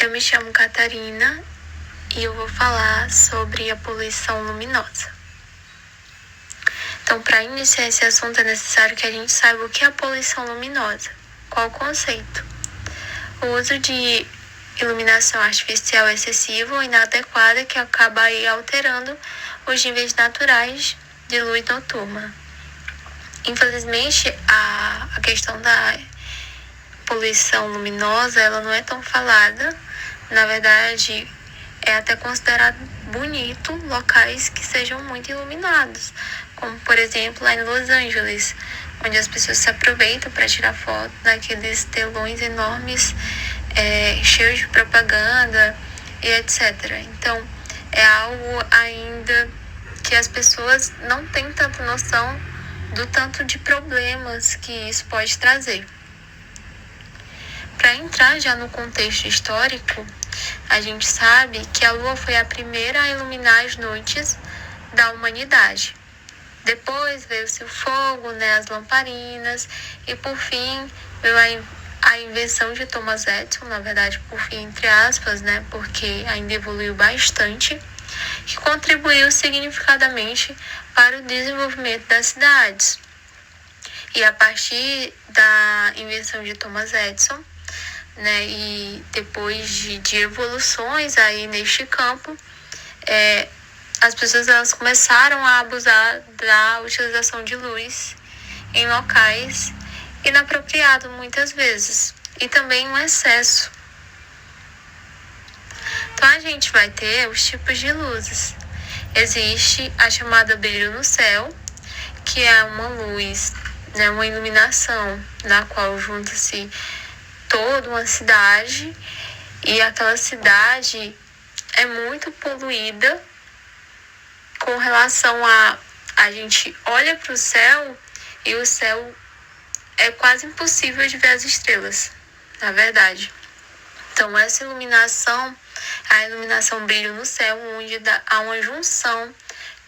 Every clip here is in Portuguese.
Eu me chamo Catarina e eu vou falar sobre a poluição luminosa. Então, para iniciar esse assunto, é necessário que a gente saiba o que é a poluição luminosa. Qual o conceito? O uso de iluminação artificial excessiva ou inadequada que acaba aí alterando os níveis naturais de luz noturna. Infelizmente, a questão da poluição luminosa, ela não é tão falada. Na verdade, é até considerado bonito locais que sejam muito iluminados, como, por exemplo, lá em Los Angeles, onde as pessoas se aproveitam para tirar foto daqueles telões enormes, cheios de propaganda e etc. Então, é algo ainda que as pessoas não têm tanta noção do tanto de problemas que isso pode trazer. Para entrar já no contexto histórico, a gente sabe que a Lua foi a primeira a iluminar as noites da humanidade. Depois veio-se o fogo, as lamparinas, e por fim veio a invenção de Thomas Edison, na verdade, por fim, entre aspas, porque ainda evoluiu bastante, que contribuiu significadamente para o desenvolvimento das cidades. E a partir da invenção de Thomas Edison, e depois de evoluções aí neste campo, as pessoas elas começaram a abusar da utilização de luz em locais inapropriados muitas vezes, e também um excesso. Então a gente vai ter os tipos de luzes. Existe a chamada brilho no céu, que é uma luz, uma iluminação na qual junta-se toda uma cidade, e aquela cidade é muito poluída com relação a gente olha para o céu e o céu é quase impossível de ver as estrelas, na verdade. Então essa iluminação, a iluminação brilho no céu, onde há uma junção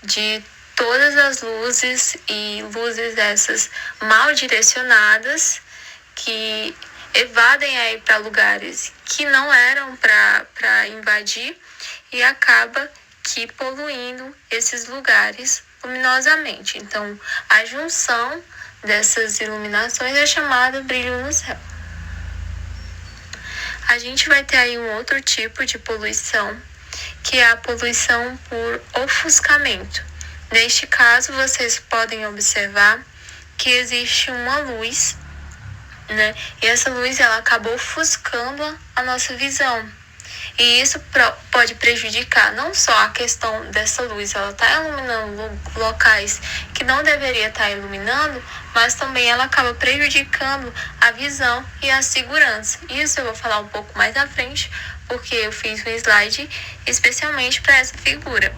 de todas as luzes, e luzes essas mal direcionadas que evadem aí para lugares que não eram para invadir, e acaba que poluindo esses lugares luminosamente. Então, a junção dessas iluminações é chamada brilho no céu. A gente vai ter aí um outro tipo de poluição, que é a poluição por ofuscamento. Neste caso, vocês podem observar que existe uma luz, e essa luz ela acaba ofuscando a nossa visão. E isso pode prejudicar não só a questão dessa luz, ela está iluminando locais que não deveria estar iluminando, mas também ela acaba prejudicando a visão e a segurança. Isso eu vou falar um pouco mais à frente, porque eu fiz um slide especialmente para essa figura.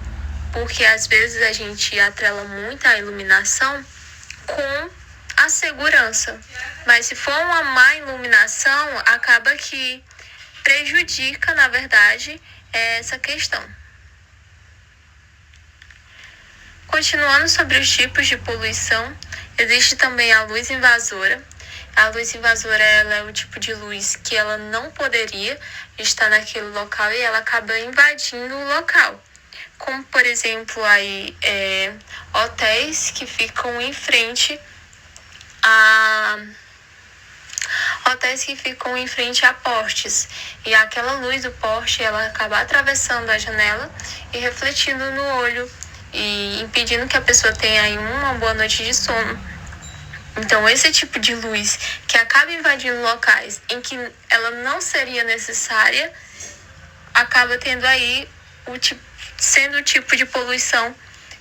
Porque às vezes a gente atrela muito a iluminação com a segurança. Mas se for uma má iluminação, acaba que prejudica, na verdade, essa questão. Continuando sobre os tipos de poluição, existe também a luz invasora. A luz invasora ela é o tipo de luz que ela não poderia estar naquele local e ela acaba invadindo o local. Como, por exemplo, aí, hotéis que ficam em frente a postes, e aquela luz do poste ela acaba atravessando a janela e refletindo no olho e impedindo que a pessoa tenha aí uma boa noite de sono. Então esse tipo de luz que acaba invadindo locais em que ela não seria necessária, acaba tendo aí sendo o tipo de poluição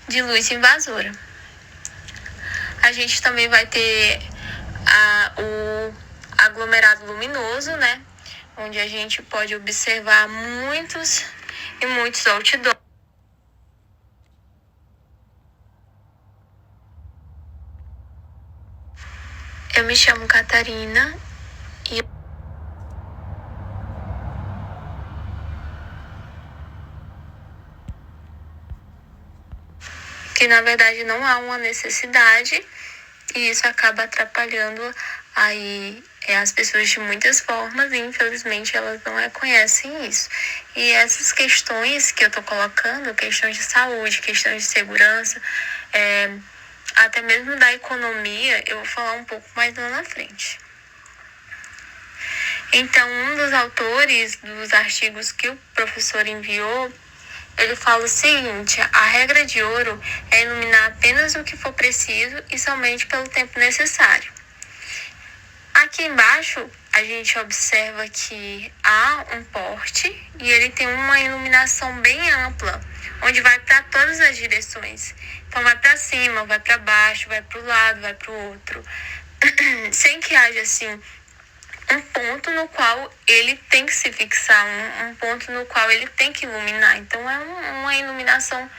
de luz invasora. A gente também vai ter o aglomerado luminoso, onde a gente pode observar muitos e muitos outdoors. Eu me chamo Catarina e que na verdade não há uma necessidade, e isso acaba atrapalhando aí as pessoas de muitas formas e, infelizmente, elas não reconhecem isso. E essas questões que eu estou colocando, questões de saúde, questões de segurança, até mesmo da economia, eu vou falar um pouco mais lá na frente. Então, um dos autores dos artigos que o professor enviou, ele fala o seguinte: a regra de ouro é iluminar apenas o que for preciso e somente pelo tempo necessário. Aqui embaixo, a gente observa que há um poste e ele tem uma iluminação bem ampla, onde vai para todas as direções. Então, vai para cima, vai para baixo, vai para o lado, vai para o outro, sem que haja, assim, um ponto no qual ele tem que se fixar, um ponto no qual ele tem que iluminar. Então, é uma iluminação,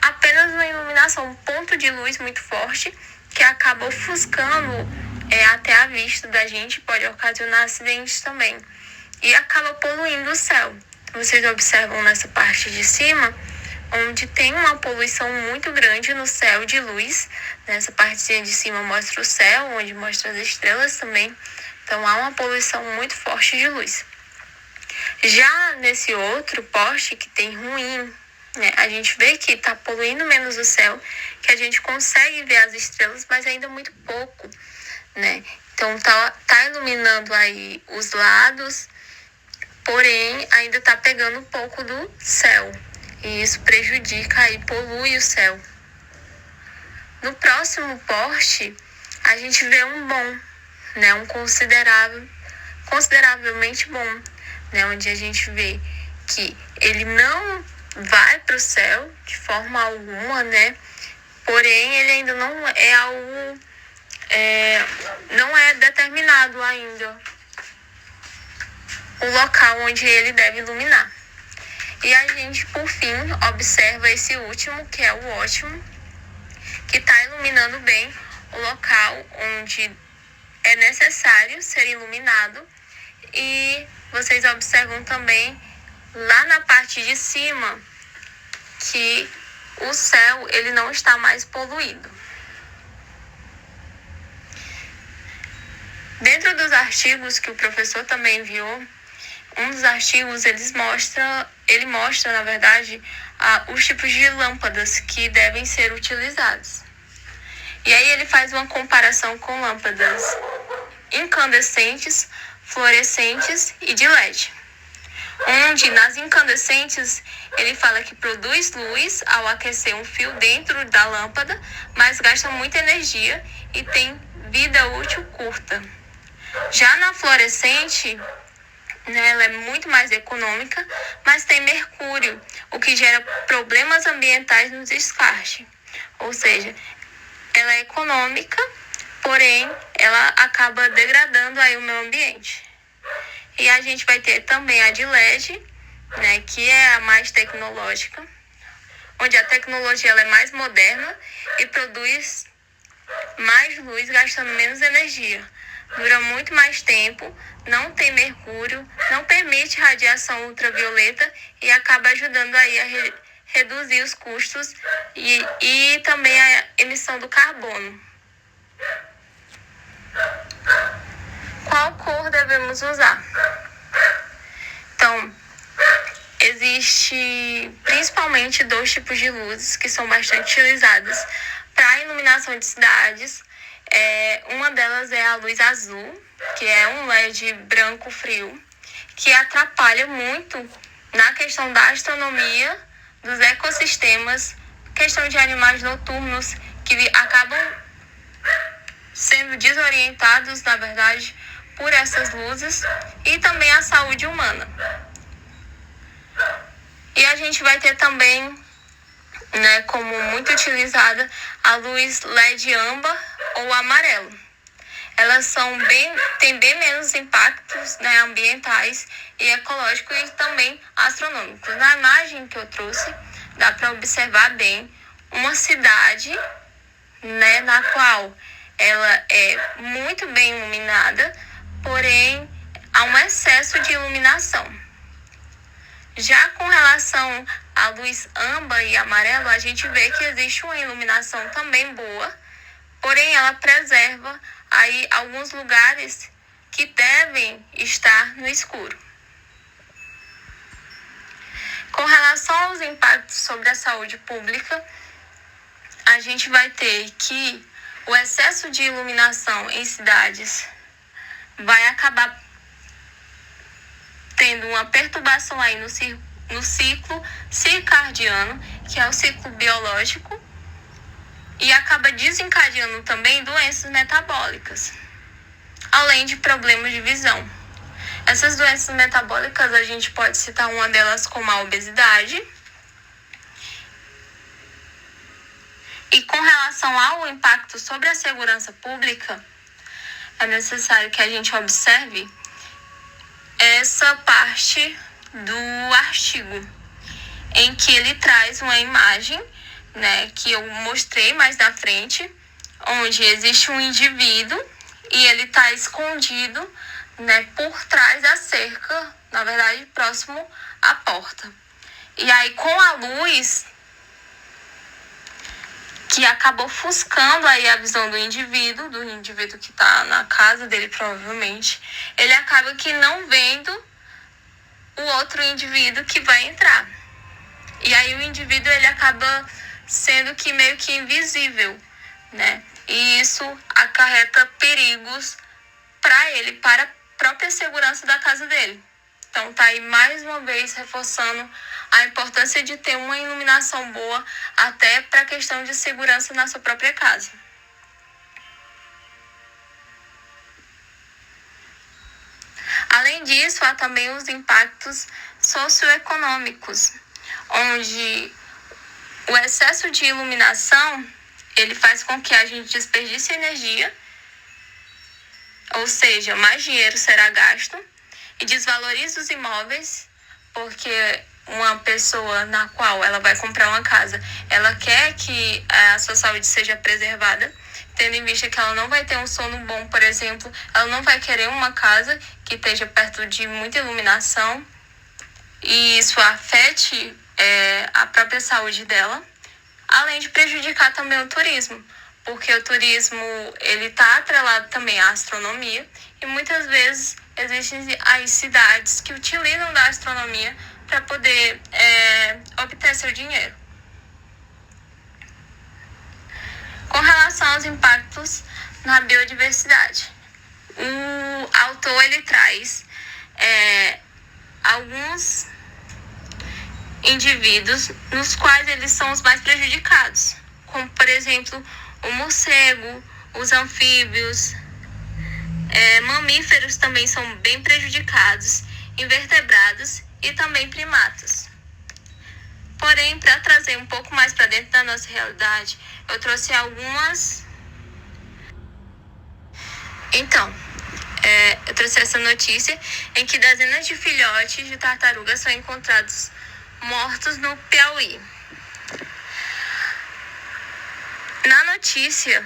apenas uma iluminação, um ponto de luz muito forte que acaba ofuscando até a vista da gente, pode ocasionar acidentes também. E acaba poluindo o céu. Vocês observam nessa parte de cima, onde tem uma poluição muito grande no céu de luz. Nessa partezinha de cima mostra o céu, onde mostra as estrelas também. Então, há uma poluição muito forte de luz. Já nesse outro poste que tem ruim, né, a gente vê que está poluindo menos o céu, que a gente consegue ver as estrelas, mas ainda muito pouco, né? Então, tá iluminando aí os lados, porém, ainda está pegando um pouco do céu. E isso prejudica e polui o céu. No próximo poste, a gente vê um bom, né, um consideravelmente bom, né, onde a gente vê que ele não vai para o céu de forma alguma, né, porém ele ainda não é algo, não é determinado ainda o local onde ele deve iluminar. E a gente, por fim, observa esse último, que é o ótimo, que está iluminando bem o local onde é necessário ser iluminado. E vocês observam também lá na parte de cima que o céu ele não está mais poluído. Dentro dos artigos que o professor também enviou, um dos artigos ele mostra, na verdade, os tipos de lâmpadas que devem ser utilizados. E aí ele faz uma comparação com lâmpadas incandescentes, fluorescentes e de LED. Onde nas incandescentes ele fala que produz luz ao aquecer um fio dentro da lâmpada, mas gasta muita energia e tem vida útil curta. Já na fluorescente, né, ela é muito mais econômica, mas tem mercúrio, o que gera problemas ambientais no descarte. Ou seja, ela é econômica, porém ela acaba degradando aí o meio ambiente. E a gente vai ter também a de LED, né, que é a mais tecnológica, onde a tecnologia ela é mais moderna e produz mais luz gastando menos energia. Dura muito mais tempo, não tem mercúrio, não permite radiação ultravioleta e acaba ajudando aí a reduzir os custos e também a emissão do carbono. Qual cor devemos usar? Então, existe principalmente 2 tipos de luzes que são bastante utilizadas para iluminação de cidades. Uma delas é a luz azul, que é um LED branco frio, que atrapalha muito na questão da astronomia, dos ecossistemas, questão de animais noturnos que acabam sendo desorientados, na verdade, por essas luzes, e também a saúde humana. E a gente vai ter também, né, como muito utilizada, a luz LED âmbar ou amarelo. Elas têm bem menos impactos, né, ambientais e ecológicos e também astronômicos. Na imagem que eu trouxe, dá para observar bem uma cidade, né, na qual ela é muito bem iluminada, porém há um excesso de iluminação. Já com relação à luz âmbar e amarelo, a gente vê que existe uma iluminação também boa, porém ela preserva aí alguns lugares que devem estar no escuro. Com relação aos impactos sobre a saúde pública, a gente vai ter que o excesso de iluminação em cidades vai acabar tendo uma perturbação aí no ciclo circadiano, que é o ciclo biológico, e acaba desencadeando também doenças metabólicas, além de problemas de visão. Essas doenças metabólicas, a gente pode citar uma delas como a obesidade. E com relação ao impacto sobre a segurança pública, é necessário que a gente observe essa parte do artigo, em que ele traz uma imagem, né, que eu mostrei mais na frente, onde existe um indivíduo e ele está escondido, né, por trás da cerca, na verdade, próximo à porta. E aí, com a luz, que acabou ofuscando aí a visão do indivíduo que está na casa dele, provavelmente, ele acaba que não vendo o outro indivíduo que vai entrar. E aí o indivíduo, ele acaba sendo que meio que invisível, né? E isso acarreta perigos para ele, para a própria segurança da casa dele. Então tá aí mais uma vez reforçando a importância de ter uma iluminação boa até para a questão de segurança na sua própria casa. Além disso, há também os impactos socioeconômicos, onde o excesso de iluminação, ele faz com que a gente desperdice energia, ou seja, mais dinheiro será gasto, e desvalorize os imóveis, porque uma pessoa na qual ela vai comprar uma casa, ela quer que a sua saúde seja preservada, tendo em vista que ela não vai ter um sono bom, por exemplo, ela não vai querer uma casa que esteja perto de muita iluminação, e isso afete a própria saúde dela, além de prejudicar também o turismo, porque o turismo, ele está atrelado também à astronomia, e muitas vezes existem aí cidades que utilizam da astronomia para poder obter seu dinheiro. Com relação aos impactos na biodiversidade, o autor, ele traz alguns indivíduos nos quais eles são os mais prejudicados, como, por exemplo, o morcego, os anfíbios, mamíferos também são bem prejudicados, invertebrados e também primatas. Porém, para trazer um pouco mais para dentro da nossa realidade, eu trouxe algumas. Então, eu trouxe essa notícia em que dezenas de filhotes de tartarugas são encontrados mortos no Piauí. Na notícia,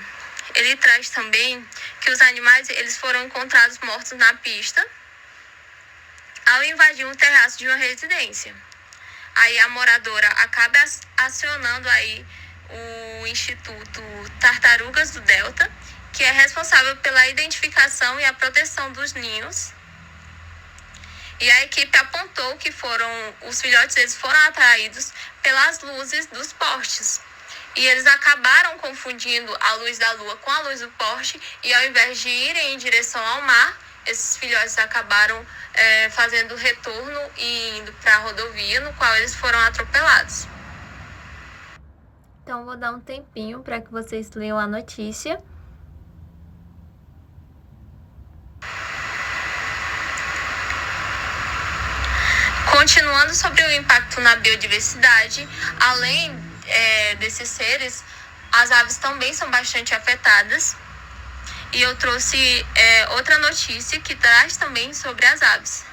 ele traz também que os animais, eles foram encontrados mortos na pista ao invadir um terraço de uma residência. Aí a moradora acaba acionando aí o Instituto Tartarugas do Delta, que é responsável pela identificação e a proteção dos ninhos. E a equipe apontou que os filhotes, eles foram atraídos pelas luzes dos postes. E eles acabaram confundindo a luz da lua com a luz do poste, e ao invés de irem em direção ao mar, esses filhotes acabaram fazendo retorno e indo para a rodovia, no qual eles foram atropelados. Então, vou dar um tempinho para que vocês leiam a notícia. Continuando sobre o impacto na biodiversidade, além desses seres, as aves também são bastante afetadas. E eu trouxe outra notícia que traz também sobre as aves.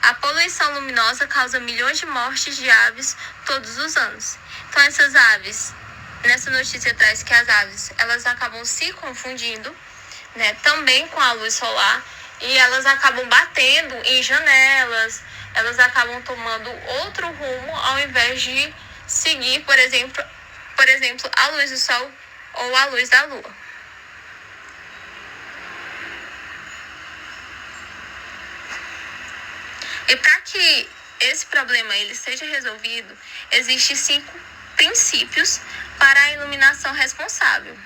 A poluição luminosa causa milhões de mortes de aves todos os anos. Então, essas aves, nessa notícia traz que as aves, elas acabam se confundindo, né, também com a luz solar, e elas acabam batendo em janelas, elas acabam tomando outro rumo ao invés de seguir, por exemplo, a luz do sol ou a luz da lua. E para que esse problema ele seja resolvido, existem 5 princípios para a iluminação responsável.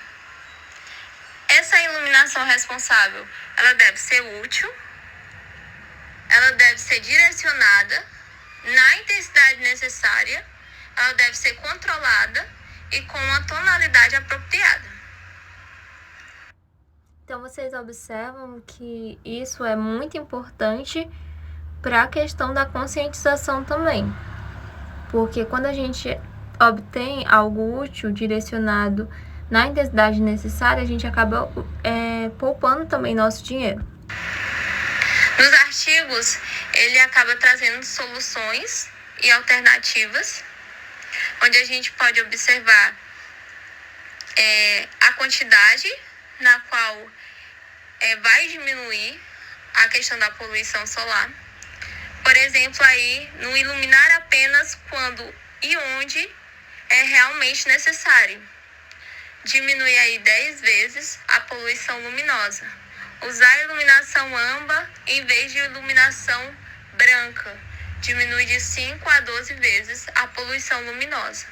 Essa iluminação responsável, ela deve ser útil, ela deve ser direcionada na intensidade necessária, ela deve ser controlada e com uma tonalidade apropriada. Então, vocês observam que isso é muito importante para a questão da conscientização também. Porque quando a gente obtém algo útil, direcionado na intensidade necessária, a gente acaba poupando também nosso dinheiro. Nos artigos, ele acaba trazendo soluções e alternativas, onde a gente pode observar a quantidade na qual vai diminuir a questão da poluição solar. Por exemplo, aí, no iluminar apenas quando e onde é realmente necessário. Diminui aí 10 vezes a poluição luminosa. Usar a iluminação âmbar em vez de iluminação branca. Diminui de 5 a 12 vezes a poluição luminosa.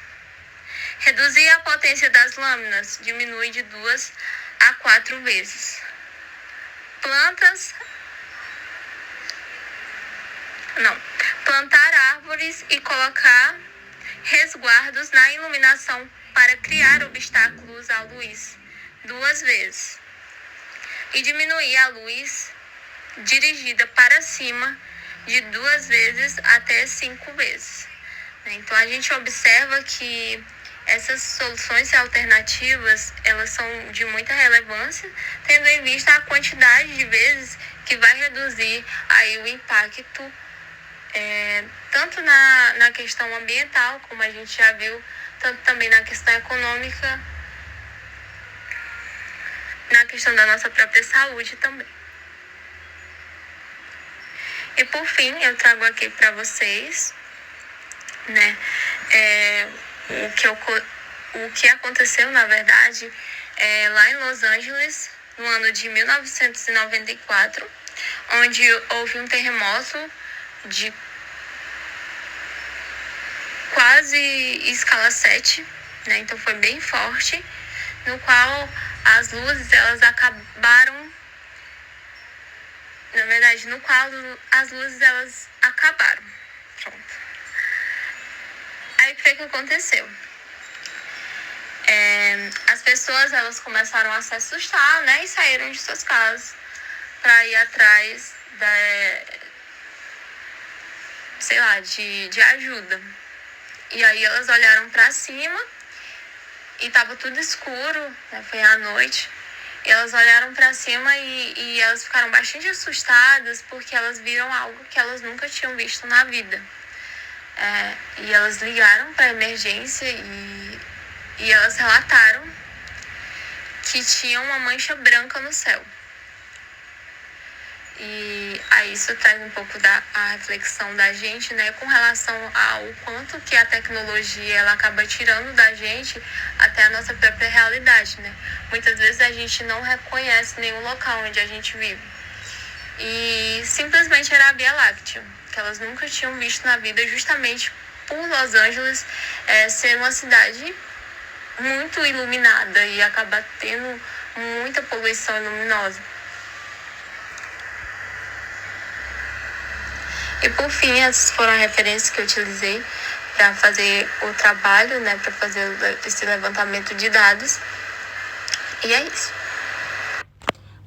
Reduzir a potência das lâminas. Diminui de 2 a 4 vezes. Plantar árvores e colocar resguardos na iluminação para criar obstáculos à luz 2 vezes. E diminuir a luz dirigida para cima de 2 vezes até 5 vezes. Então a gente observa que essas soluções alternativas, elas são de muita relevância, tendo em vista a quantidade de vezes que vai reduzir aí o impacto, tanto na questão ambiental, como a gente já viu, tanto também na questão econômica, na questão da nossa própria saúde também. E por fim, eu trago aqui para vocês, né, o que aconteceu, na verdade, lá em Los Angeles, no ano de 1994, onde houve um terremoto de quase escala 7, né? Então foi bem forte, no qual as luzes, elas acabaram, na verdade, no qual as luzes, elas acabaram. Pronto. Aí o que aconteceu? As pessoas, elas começaram a se assustar, né? E saíram de suas casas para ir atrás de ajuda. E aí elas olharam para cima e tava tudo escuro, né? Foi à noite. E elas olharam para cima e elas ficaram bastante assustadas porque elas viram algo que elas nunca tinham visto na vida. E elas ligaram para a emergência e elas relataram que tinha uma mancha branca no céu. E aí isso traz um pouco a reflexão da gente, né, com relação ao quanto que a tecnologia, ela acaba tirando da gente até a nossa própria realidade, né? Muitas vezes a gente não reconhece nenhum local onde a gente vive. E simplesmente era a Via Láctea, que elas nunca tinham visto na vida, justamente por Los Angeles ser uma cidade muito iluminada e acabar tendo muita poluição luminosa. E por fim, essas foram as referências que eu utilizei para fazer o trabalho, né, para fazer esse levantamento de dados. E é isso.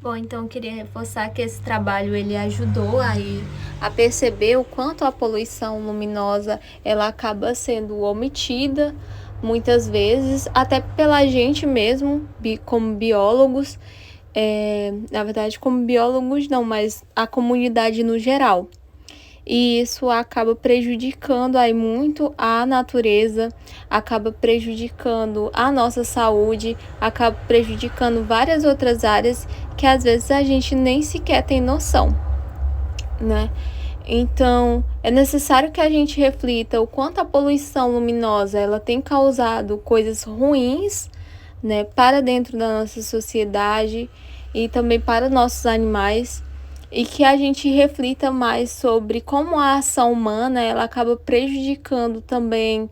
Bom, então eu queria reforçar que esse trabalho ele ajudou a perceber o quanto a poluição luminosa ela acaba sendo omitida muitas vezes, até pela gente mesmo, como biólogos, na verdade como biólogos não, mas a comunidade no geral. E isso acaba prejudicando aí muito a natureza, acaba prejudicando a nossa saúde, acaba prejudicando várias outras áreas que às vezes a gente nem sequer tem noção, né? Então, é necessário que a gente reflita o quanto a poluição luminosa ela tem causado coisas ruins, né, para dentro da nossa sociedade e também para nossos animais. e que a gente reflita mais sobre como a ação humana ela acaba prejudicando também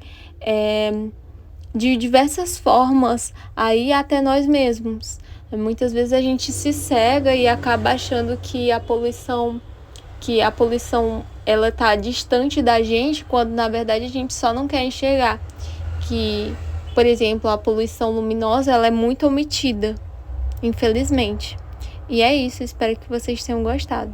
de diversas formas aí até nós mesmos. Muitas vezes a gente se cega e acaba achando que a poluição ela tá distante da gente, quando na verdade a gente só não quer enxergar que, por exemplo, a poluição luminosa ela é muito omitida, infelizmente. E é isso, espero que vocês tenham gostado.